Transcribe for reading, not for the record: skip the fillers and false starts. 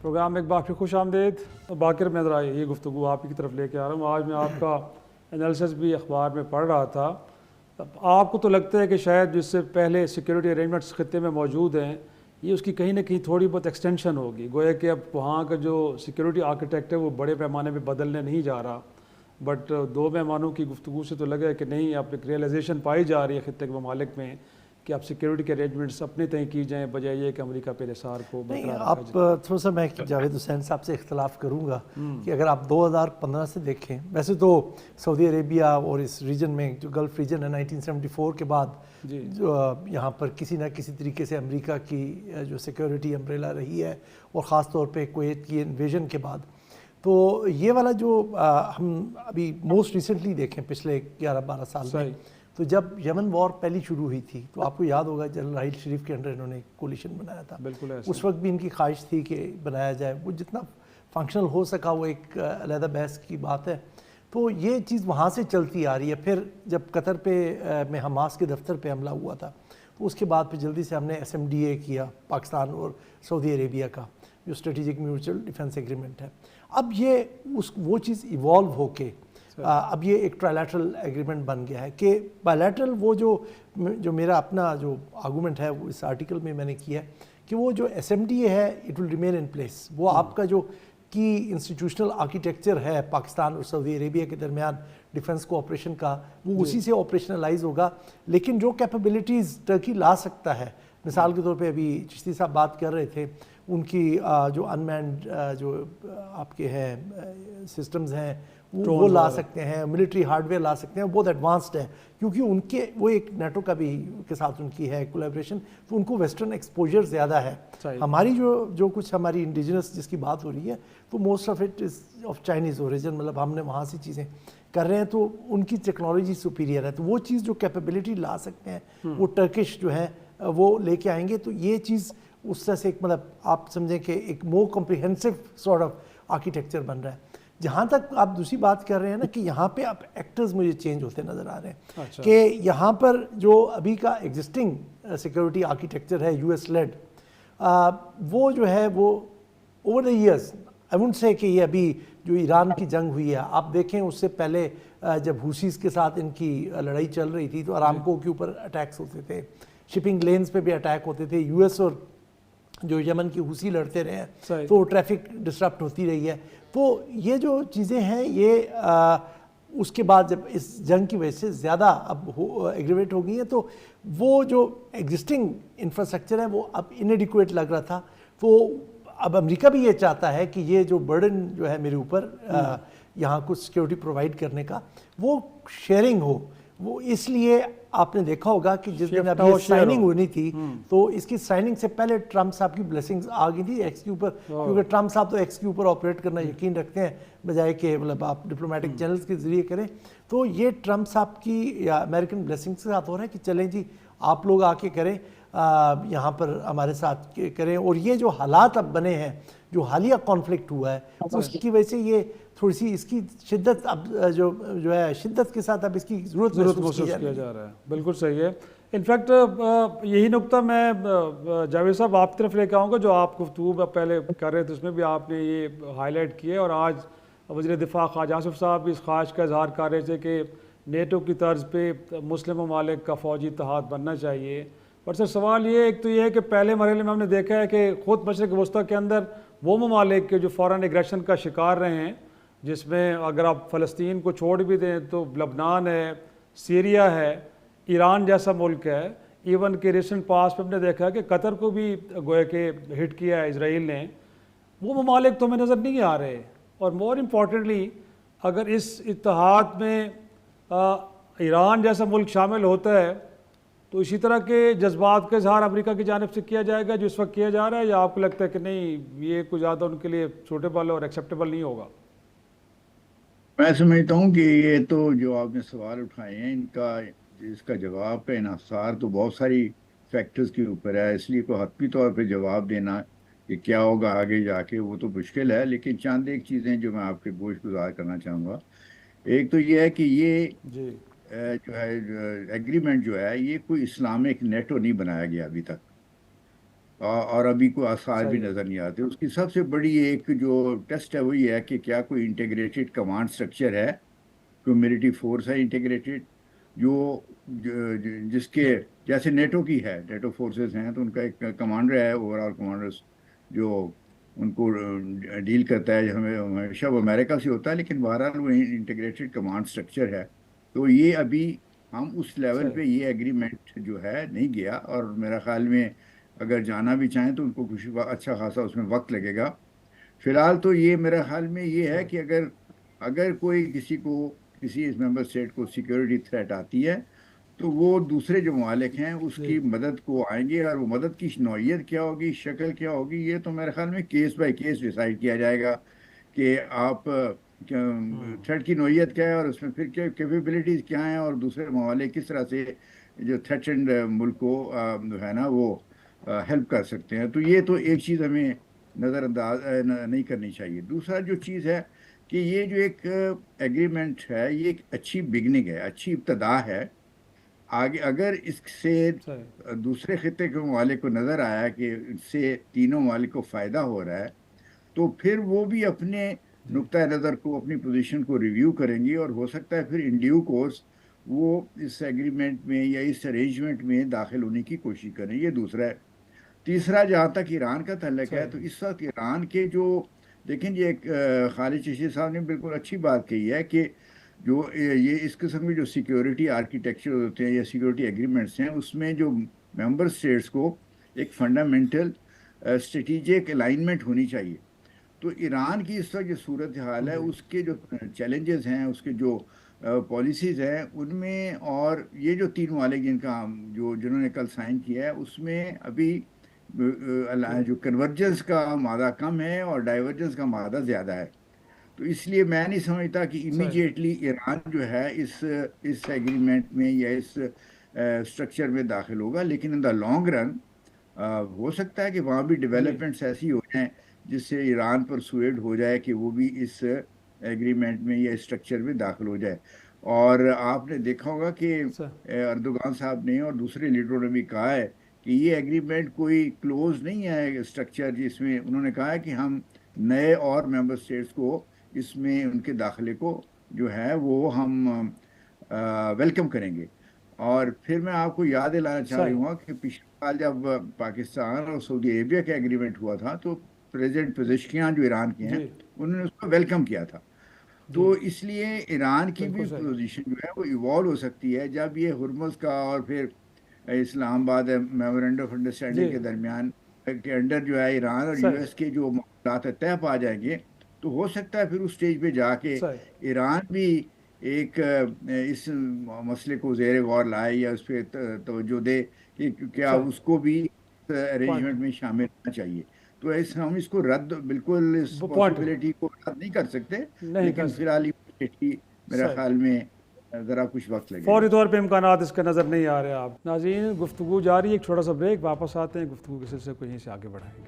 Programme میں ایک بار پھر خوش آمدید. باقر میں ذرا یہ گفتگو آپ کی طرف لے کے آ رہا ہوں. آج میں آپ کا انالیسس بھی اخبار میں پڑھ رہا تھا. آپ کو تو لگتا ہے کہ شاید جس سے پہلے سیکیورٹی ارینجمنٹس خطے میں موجود ہیں یہ اس کی کہیں نہ کہیں تھوڑی بہت ایکسٹینشن ہوگی, گویا کہ اب وہاں کا جو سیکیورٹی آرکیٹیکٹ ہے وہ بڑے پیمانے پہ بدلنے نہیں جا رہا. بٹ دو مہمانوں کی گفتگو سے تو لگا ہے کہ نہیں, اب ایک ریئلائزیشن پائی جا رہی ہے خطے کے ممالک میں کہ اب سیکیورٹی کے ارینجمنٹس اپنے تئیں کی جائیں بجائے یہ کہ امریکہ پہ انحصار کو برقرار رکھا جائے. آپ تھوڑا سا میں جاوید حسین صاحب سے اختلاف کروں گا کہ اگر آپ 2015 سے دیکھیں, ویسے تو سعودی عربیہ اور اس ریجن میں جو گلف ریجن ہے 1974 کے بعد جو یہاں پر کسی نہ کسی طریقے سے امریکہ کی جو سیکیورٹی امبریلا رہی ہے, اور خاص طور پہ کویت کی انویژن کے بعد, تو یہ والا جو ہم ابھی موسٹ ریسنٹلی دیکھیں پچھلے 11-12 سال میں, تو جب یمن وار پہلی شروع ہوئی تھی تو آپ کو یاد ہوگا جنرل راحیل شریف کے انڈر انہوں نے کولیشن بنایا تھا. بالکل اس وقت بھی ان کی خواہش تھی کہ بنایا جائے, وہ جتنا فنکشنل ہو سکا وہ ایک علیحدہ بحث کی بات ہے. تو یہ چیز وہاں سے چلتی آ رہی ہے. پھر جب قطر پہ میں حماس کے دفتر پہ حملہ ہوا تھا تو اس کے بعد پھر جلدی سے ہم نے SMDA کیا, پاکستان اور سعودی عربیہ کا جو اسٹریٹجک میوچل ڈیفنس ایگریمنٹ ہے. اب یہ وہ چیز ایوالو ہو کے اب یہ ایک ٹرائلیٹرل ایگریمنٹ بن گیا ہے کہ بائیلیٹرل وہ جو میرا اپنا جو آرگومنٹ ہے وہ اس آرٹیکل میں نے کیا ہے کہ وہ جو SMDA ہے it will remain in place. وہ آپ کا جو کی انسٹیٹیوشنل آرکیٹیکچر ہے پاکستان اور سعودی عربیہ کے درمیان ڈیفنس کوآپریشن کا, وہ اسی سے آپریشنلائز ہوگا. لیکن جو کیپیبلٹیز ٹرکی لا سکتا ہے, مثال کے طور پہ ابھی چشتی صاحب بات کر رہے تھے, ان کی جو انمینڈ جو آپ کے ہیں سسٹمز ہیں وہ لا سکتے ہیں, ملٹری ہارڈ ویئر لا سکتے ہیں, بہت ایڈوانسڈ ہے کیونکہ ان کے وہ ایک نیٹو کا بھی کے ساتھ ان کی ہے کولیبریشن, تو ان کو ویسٹرن ایکسپوجر زیادہ ہے. ہماری جو کچھ ہماری انڈیجنس جس کی بات ہو رہی ہے تو most of it is of Chinese origin, مطلب ہم نے وہاں سے چیزیں کر رہے ہیں تو ان کی ٹیکنالوجی سپیریئر ہے. تو وہ چیز جو کیپیبلٹی لا سکتے ہیں وہ ٹرکش جو ہے وہ لے کے آئیں گے. تو یہ چیز اس طرح سے ایک مطلب آپ سمجھیں کہ ایک مور کمپریہنسو سارٹ آف آرکیٹیکچر بن رہا ہے. جہاں تک آپ دوسری بات کر رہے ہیں نا کہ یہاں پہ اب ایکٹرز مجھے چینج ہوتے نظر آ رہے ہیں کہ یہاں پر جو ابھی کا ایگزسٹنگ سیکیورٹی آرکیٹیکچر ہے US لیڈ, وہ جو ہے وہ over the years I won't say کہ یہ ابھی جو ایران کی جنگ ہوئی ہے, آپ دیکھیں اس سے پہلے جب حوثیز کے ساتھ ان کی لڑائی چل رہی تھی تو ارامکو کے اوپر اٹیکس ہوتے تھے, شپنگ لینز پہ بھی اٹیک ہوتے تھے, US اور جو یمن کی حوثی لڑتے رہے ہیں تو ٹریفک ڈسرپٹ ہوتی رہی ہے. تو یہ جو چیزیں ہیں یہ اس کے بعد جب اس جنگ کی وجہ سے زیادہ اب ایگریویٹ ہو گئی ہیں تو وہ جو ایگزسٹنگ انفراسٹرکچر ہے وہ اب انیڈیکویٹ لگ رہا تھا. تو اب امریکہ بھی یہ چاہتا ہے کہ یہ جو برڈن جو ہے میرے اوپر یہاں کچھ سیکیورٹی پرووائڈ کرنے کا وہ شیئرنگ ہو. وہ اس لیے آپ نے دیکھا ہوگا کہ جس دن اب یہ سائننگ ہونی تھی تو اس کی سائننگ سے پہلے ٹرمپ صاحب کی بلیسنگز آ گئی تھی ایکس کے اوپر, کیونکہ ٹرمپ صاحب تو ایکس کے اوپر آپریٹ کرنا یقین رکھتے ہیں بجائے کہ مطلب آپ ڈپلومیٹک چینلز کے ذریعے کریں. تو یہ ٹرمپ صاحب کی یا امریکن بلیسنگز کے ساتھ ہو رہا ہے کہ چلیں جی آپ لوگ آ کے کریں, یہاں پر ہمارے ساتھ کریں. اور یہ جو حالات اب بنے ہیں, جو حالیہ کانفلکٹ ہوا ہے, اس کی وجہ سے یہ تھوڑی سی اس کی شدت اب جو ہے شدت کے ساتھ اب اس کی ضرورت محسوس کیا جا رہا ہے. بالکل صحیح ہے. انفیکٹ یہی نقطہ میں جاوید صاحب آپ کی طرف لے کے آؤں گا. جو آپ گفتگو پہلے کر رہے تھے اس میں بھی آپ نے یہ ہائی لائٹ کیا, اور آج وزیر دفاع خواجہ آصف صاحب بھی اس خواہش کا اظہار کر رہے تھے کہ نیٹو کی طرز پہ مسلم ممالک کا فوجی اتحاد بننا چاہیے. اور سر سوال یہ ایک تو یہ ہے کہ پہلے مرحلے میں ہم نے دیکھا ہے کہ خود مشرق وسطیٰ کے اندر وہ ممالک کے جو فورن ایگریشن کا شکار رہے ہیں, جس میں اگر آپ فلسطین کو چھوڑ بھی دیں تو لبنان ہے, سیریا ہے, ایران جیسا ملک ہے, ایون کہ ریسنٹ پاس پہ ہم نے دیکھا کہ قطر کو بھی گویا کہ ہٹ کیا ہے اسرائیل نے. وہ ممالک تو ہمیں نظر نہیں آ رہے. اور مور امپورٹنٹلی اگر اس اتحاد میں ایران جیسا ملک شامل ہوتا ہے تو اسی طرح کے جذبات کا اظہار امریکہ کی جانب سے کیا جائے گا جو اس وقت کیا جا رہا ہے, یا آپ کو لگتا ہے کہ نہیں یہ کچھ زیادہ ان کے لیے سوٹیبل اور ایکسیپٹیبل نہیں ہوگا؟ میں سمجھتا ہوں کہ یہ تو جو آپ نے سوال اٹھائے ہیں ان کا اس کا جواب کا انحصار تو بہت ساری فیکٹرز کے اوپر ہے, اس لیے کوئی حتمی طور پہ جواب دینا کہ کیا ہوگا آگے جا کے وہ تو مشکل ہے. لیکن چند ایک چیزیں جو میں آپ کے گوش گزار کرنا چاہوں گا. ایک تو یہ ہے کہ یہ جو ہے ایگریمنٹ جو ہے یہ کوئی اسلامک نیٹو نہیں بنایا گیا ابھی تک. اور ابھی کوئی آثار بھی صحیح نظر نہیں آتے. اس کی سب سے بڑی ایک جو ٹیسٹ ہے وہ یہ ہے کہ کیا کوئی انٹیگریٹڈ کمانڈ سٹرکچر ہے, کوئی ملٹری فورس ہے انٹیگریٹڈ, جس کے جیسے نیٹو کی ہے, نیٹو فورسز ہیں تو ان کا ایک کمانڈر ہے, اوور آل کمانڈر, جو ان کو ڈیل کرتا ہے. ہمیشہ وہ امریکہ سے ہوتا ہے لیکن بہرحال وہ انٹیگریٹڈ کمانڈ سٹرکچر ہے. تو یہ ابھی ہم اس لیول صحیح پہ یہ ایگریمنٹ جو ہے نہیں گیا, اور میرا خیال میں اگر جانا بھی چاہیں تو ان کو کچھ اچھا خاصا اس میں وقت لگے گا. فی الحال تو یہ میرا خیال میں یہ ہے صحیح کہ اگر کوئی کسی ممبر اسٹیٹ کو سیکیورٹی تھریٹ آتی ہے تو وہ دوسرے جو ممالک ہیں اس جی کی مدد کو آئیں گے, اور وہ مدد کی نوعیت کیا ہوگی, شکل کیا ہوگی, یہ تو میرے خیال میں کیس بائی کیس ڈیسائیڈ کیا جائے گا کہ آپ تھریٹ کی نوعیت کیا ہے, اور اس میں پھر کیا کیپیبلٹیز کیا ہیں, اور دوسرے ممالک کس طرح سے جو تھریٹنڈ ملک کو جو ہے نا وہ ہیلپ کر سکتے ہیں. تو یہ تو ایک چیز ہمیں نظر انداز نہیں کرنی چاہیے. دوسرا جو چیز ہے کہ یہ جو ایک ایگریمنٹ ہے یہ ایک اچھی بگننگ ہے, اچھی ابتدا ہے. آگے اگر اس سے صحیح دوسرے خطے کے ممالک کو نظر آیا کہ اس سے تینوں ممالک کو فائدہ ہو رہا ہے تو پھر وہ بھی اپنے جی نقطۂ نظر کو, اپنی پوزیشن کو ریویو کریں گی, اور ہو سکتا ہے پھر ان ڈیو کورس وہ اس ایگریمنٹ میں یا اس ارینجمنٹ میں داخل ہونے کی کوشش کریں. یہ دوسرا ہے. تیسرا, جہاں تک ایران کا تعلق ہے تو صحیح اس وقت ایران کے جو دیکھیں جی, ایک خالد چشتی صاحب نے بالکل اچھی بات کہی ہے کہ جو یہ اس قسم کی جو سیکیورٹی آرکیٹیکچر ہوتے ہیں یا سیکیورٹی ایگریمنٹس ہیں اس میں جو ممبر اسٹیٹس کو ایک فنڈامنٹل اسٹریٹجک الائنمنٹ ہونی چاہیے. تو ایران کی اس وقت جو صورت حال ہے, جی اس کے جو چیلنجز ہیں, اس کے جو پالیسیز ہیں ان میں, اور یہ جو تین ممالک جنہوں نے کل سائن کیا ہے اس میں ابھی جی جو کنورجنس کا مادہ کم ہے اور ڈائیورجنس کا مادہ زیادہ ہے. تو اس لیے میں نہیں سمجھتا کہ صحیح امیجیٹلی ایران جو ہے اس ایگریمنٹ میں یا اس اسٹرکچر میں داخل ہوگا, لیکن ان دا لانگ رن ہو سکتا ہے کہ وہاں بھی جی ڈیولپمنٹس ایسی ہو جائیں جس سے ایران پرسویڈ ہو جائے کہ وہ بھی اس ایگریمنٹ میں یا اسٹرکچر میں داخل ہو جائے. اور آپ نے دیکھا ہوگا کہ اردوغان صاحب نے اور دوسرے لیڈروں نے بھی کہا ہے کہ یہ ایگریمنٹ کوئی کلوز نہیں ہے اسٹرکچر, جس میں انہوں نے کہا ہے کہ ہم نئے اور ممبر اسٹیٹس کو اس میں ان کے داخلے کو جو ہے وہ ہم ویلکم کریں گے. اور پھر میں آپ کو یاد دلانا چاہ رہی صحیح ہوں کہ پچھلے سال جب پاکستان اور سعودی عربیہ کا ایگریمنٹ ہوا تھا تو پریزیڈنٹ پزشکیان جو ایران کے ہیں جی انہوں نے اس کو ویلکم کیا تھا. تو جی اس لیے ایران کی بھی بالکل صحیح پوزیشن جو ہے وہ ایوالو ہو سکتی ہے جب یہ ہرمز کا اور پھر اسلام آباد میمورینڈم آف انڈرسٹینڈنگ جی کے درمیان کے انڈر جو ہے ایران اور یو صحیح ایس کے جو معاملات طے پا جائیں گے تو ہو سکتا ہے پھر اس سٹیج پہ جا کے صحیح ایران بھی ایک اس مسئلے کو زیر غور لائے یا اس پہ توجہ دے کہ کیا صحیح اس کو بھی پوائنٹ ارینجمنٹ میں شامل ہونا چاہیے. تو ہم اس کو بالکل اس وہ پوائنٹ پاسبلٹی کو رد نہیں کر سکتے, نہیں کر لیکن فی سکتے الحال میرا صحیح خیال میں ذرا کچھ وقت لگے گا. فوری طور پہ امکانات اس کا نظر نہیں آ رہے. آپ ناظرین گفتگو جاری, ایک چھوٹا سا بریک, واپس آتے ہیں, گفتگو کے سلسلے کو یہیں سے آگے بڑھائیں گے.